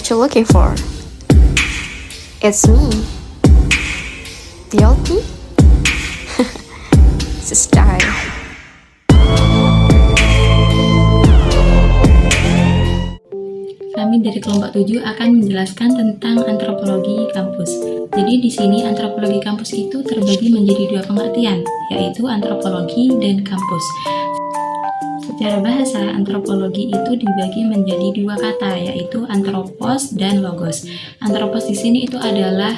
what you're looking for. It's me, the old me. It's a style. Kami dari kelompok 7 akan menjelaskan tentang antropologi kampus. Jadi di sini antropologi kampus itu terbagi menjadi dua pengertian, yaitu antropologi dan kampus. Secara bahasa, antropologi itu dibagi menjadi dua kata, yaitu antropos dan logos. Antropos di sini itu adalah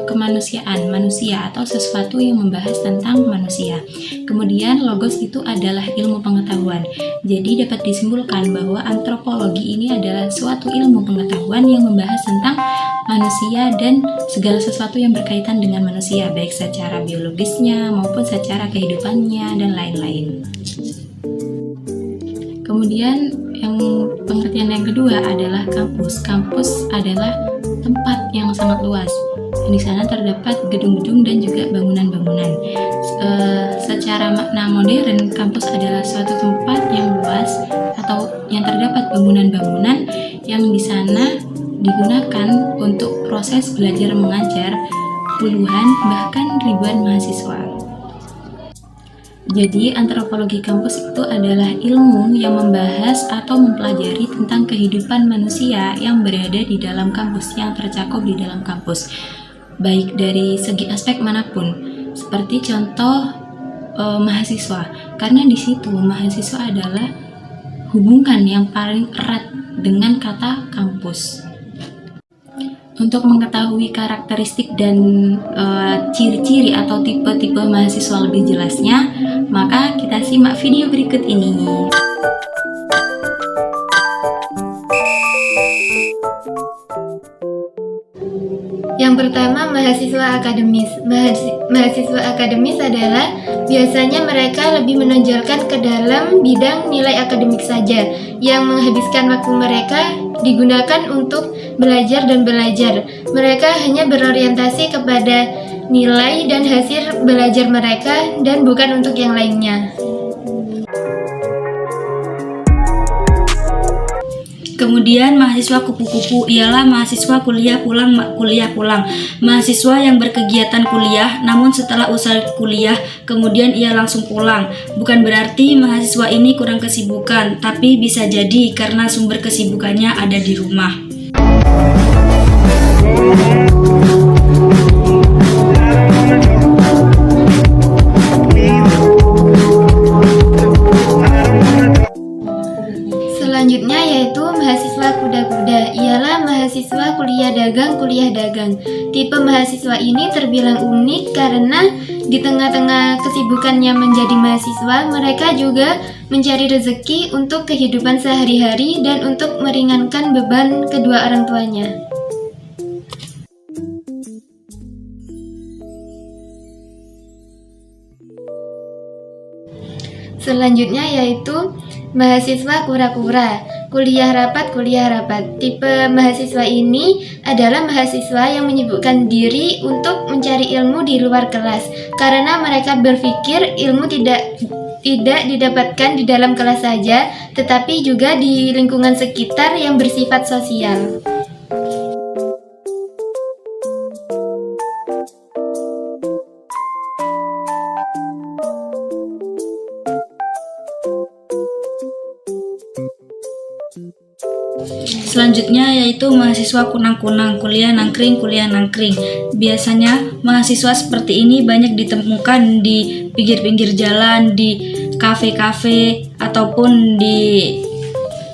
kemanusiaan, manusia atau sesuatu yang membahas tentang manusia. Kemudian logos itu adalah ilmu pengetahuan. Jadi dapat disimpulkan bahwa antropologi ini adalah suatu ilmu pengetahuan yang membahas tentang manusia dan segala sesuatu yang berkaitan dengan manusia, baik secara biologisnya maupun secara kehidupannya dan lain-lain. Kemudian pengertian yang kedua adalah kampus. Kampus adalah tempat yang sangat luas. Di sana terdapat gedung-gedung dan juga bangunan-bangunan. Secara makna modern, kampus adalah suatu tempat yang luas atau yang terdapat bangunan-bangunan yang di sana digunakan untuk proses belajar mengajar puluhan bahkan ribuan mahasiswa. Jadi, antropologi kampus itu adalah ilmu yang membahas atau mempelajari tentang kehidupan manusia yang berada di dalam kampus, yang tercakup di dalam kampus, baik dari segi aspek manapun, seperti contoh mahasiswa, karena di situ mahasiswa adalah hubungan yang paling erat dengan kata kampus. Untuk mengetahui karakteristik dan ciri-ciri atau tipe-tipe mahasiswa lebih jelasnya, maka kita simak video berikut ini. Yang pertama, mahasiswa akademis. Mahasiswa akademis adalah biasanya mereka lebih menonjolkan ke dalam bidang nilai akademik saja, yang menghabiskan waktu mereka digunakan untuk belajar dan belajar. Mereka hanya berorientasi kepada nilai dan hasil belajar mereka dan bukan untuk yang lainnya. Kemudian mahasiswa kupu-kupu ialah mahasiswa kuliah pulang. Mahasiswa yang berkegiatan kuliah namun setelah usai kuliah kemudian ia langsung pulang. Bukan berarti mahasiswa ini kurang kesibukan, tapi bisa jadi karena sumber kesibukannya ada di rumah. Selanjutnya yaitu mahasiswa kuda-kuda, ialah mahasiswa kuliah dagang. Tipe mahasiswa ini terbilang unik karena di tengah-tengah kesibukannya menjadi mahasiswa, mereka juga mencari rezeki untuk kehidupan sehari-hari dan untuk meringankan beban kedua orang tuanya. Selanjutnya yaitu mahasiswa kura-kura, kuliah rapat. Tipe mahasiswa ini adalah mahasiswa yang menyibukkan diri untuk mencari ilmu di luar kelas, karena mereka berpikir ilmu tidak didapatkan di dalam kelas saja, tetapi juga di lingkungan sekitar yang bersifat sosial. Selanjutnya yaitu mahasiswa kunang-kunang, kuliah nangkring. Biasanya mahasiswa seperti ini banyak ditemukan di pinggir-pinggir jalan, di kafe-kafe, ataupun di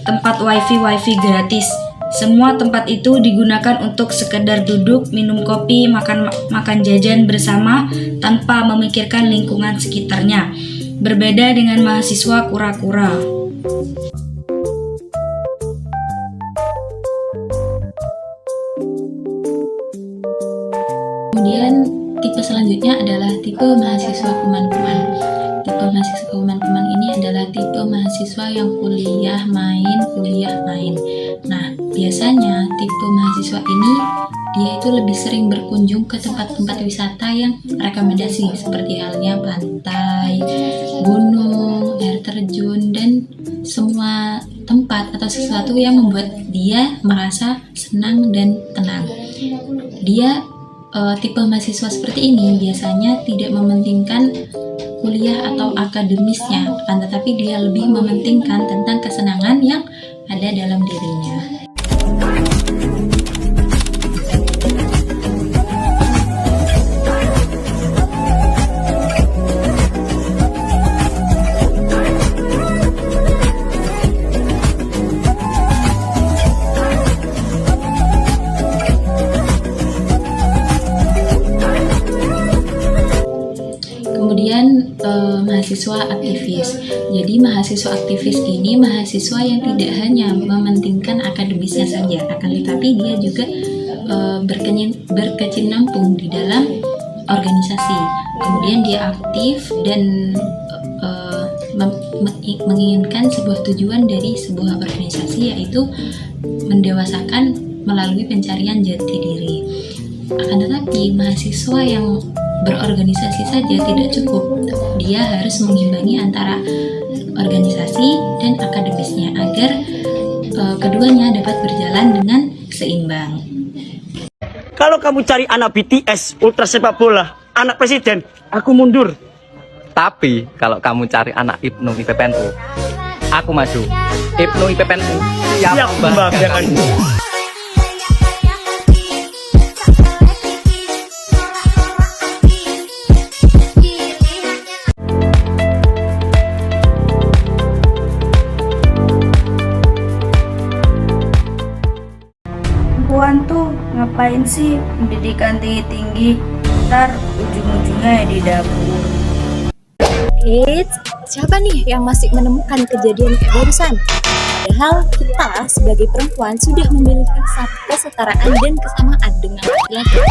tempat wifi gratis. Semua tempat itu digunakan untuk sekedar duduk, minum kopi, makan jajan bersama tanpa memikirkan lingkungan sekitarnya. Berbeda dengan mahasiswa kura-kura. Kemudian tipe selanjutnya adalah tipe mahasiswa kuman-kuman. Tipe mahasiswa kuman-kuman ini adalah tipe mahasiswa yang kuliah main. Nah, biasanya tipe mahasiswa ini dia itu lebih sering berkunjung ke tempat-tempat wisata yang rekomendasi, seperti halnya pantai, gunung, air terjun, dan semua tempat atau sesuatu yang membuat dia merasa senang dan tenang. Dia tipe mahasiswa seperti ini biasanya tidak mementingkan kuliah atau akademisnya, akan tetapi dia lebih mementingkan tentang kesenangan yang ada dalam dirinya. Kemudian mahasiswa aktivis. Jadi mahasiswa aktivis ini mahasiswa yang tidak hanya mementingkan akademisnya saja, akan tetapi dia juga berkecimpung di dalam organisasi. Kemudian dia aktif dan menginginkan sebuah tujuan dari sebuah organisasi, yaitu mendewasakan melalui pencarian jati diri. Akan tetapi mahasiswa yang berorganisasi saja tidak cukup, dia harus mengimbangi antara organisasi dan akademisnya agar keduanya dapat berjalan dengan seimbang. Kalau kamu cari anak BTS, ultra sepak bola, anak presiden, aku mundur. Tapi kalau kamu cari anak Ibnu IPPNU, aku maju. Ibnu IPPNU siap membahagiakanmu. Perempuan tuh ngapain sih pendidikan tinggi-tinggi, ntar ujung-ujungnya di dapur. Eits, siapa nih yang masih menemukan kejadian kayak barusan? Padahal kita sebagai perempuan sudah memiliki kesetaraan dan kesamaan dengan laki-laki.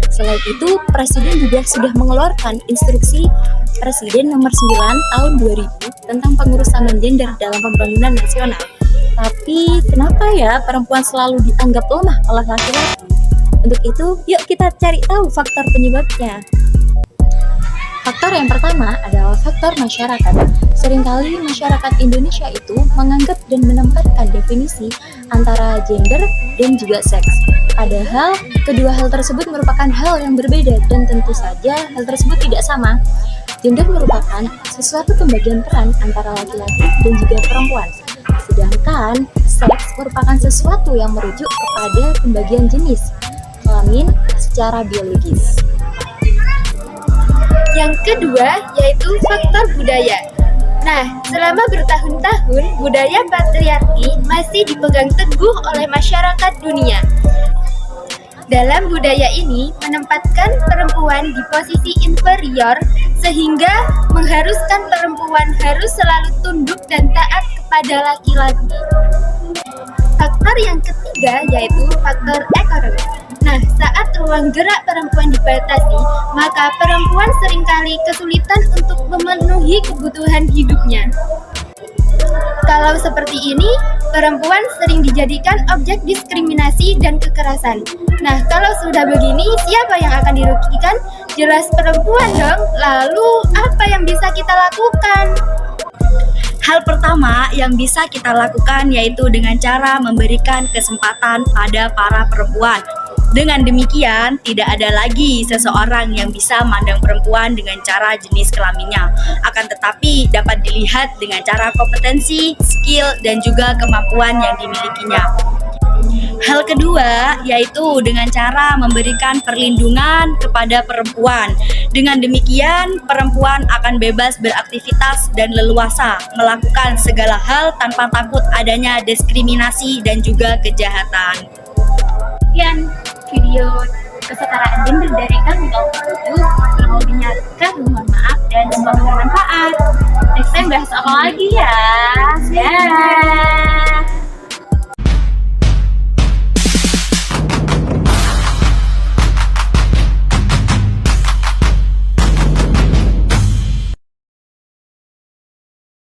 Selain itu, Presiden juga sudah mengeluarkan instruksi Presiden nomor 9 tahun 2000 tentang pengurusan gender dalam pembangunan nasional. Tapi kenapa ya perempuan selalu dianggap lemah oleh laki-laki? Untuk itu, yuk kita cari tahu faktor penyebabnya. Faktor yang pertama adalah faktor masyarakat. Seringkali masyarakat Indonesia itu menganggap dan menempatkan definisi antara gender dan juga seks. Padahal kedua hal tersebut merupakan hal yang berbeda dan tentu saja hal tersebut tidak sama. Gender merupakan sesuatu pembagian peran antara laki-laki dan juga perempuan. Sedangkan seks merupakan sesuatu yang merujuk kepada pembagian jenis kelamin secara biologis. Yang kedua yaitu faktor budaya. Nah, selama bertahun-tahun budaya patriarki masih dipegang teguh oleh masyarakat dunia. Dalam budaya ini menempatkan perempuan di posisi inferior sehingga mengharuskan perempuan harus selalu tunduk dan taat kepada laki-laki. Faktor yang ketiga yaitu faktor ekonomi. Nah, saat ruang gerak perempuan dibatasi, maka perempuan seringkali kesulitan untuk memenuhi kebutuhan hidupnya. Kalau seperti ini, perempuan sering dijadikan objek diskriminasi dan kekerasan. Nah, kalau sudah begini, siapa yang akan dirugikan? Jelas perempuan dong. Lalu, apa yang bisa kita lakukan? Hal pertama yang bisa kita lakukan yaitu dengan cara memberikan kesempatan pada para perempuan. Dengan demikian, tidak ada lagi seseorang yang bisa memandang perempuan dengan cara jenis kelaminnya. Akan tetapi dapat dilihat dengan cara kompetensi, skill, dan juga kemampuan yang dimilikinya. Hal kedua yaitu dengan cara memberikan perlindungan kepada perempuan. Dengan demikian, perempuan akan bebas beraktivitas dan leluasa melakukan segala hal tanpa takut adanya diskriminasi dan juga kejahatan. Sekian video kesetaraan gender dari kami kaum tujuh. Kalau dinyatakan mohon maaf dan semoga bermanfaat. Next time bahas apa lagi ya? Dah.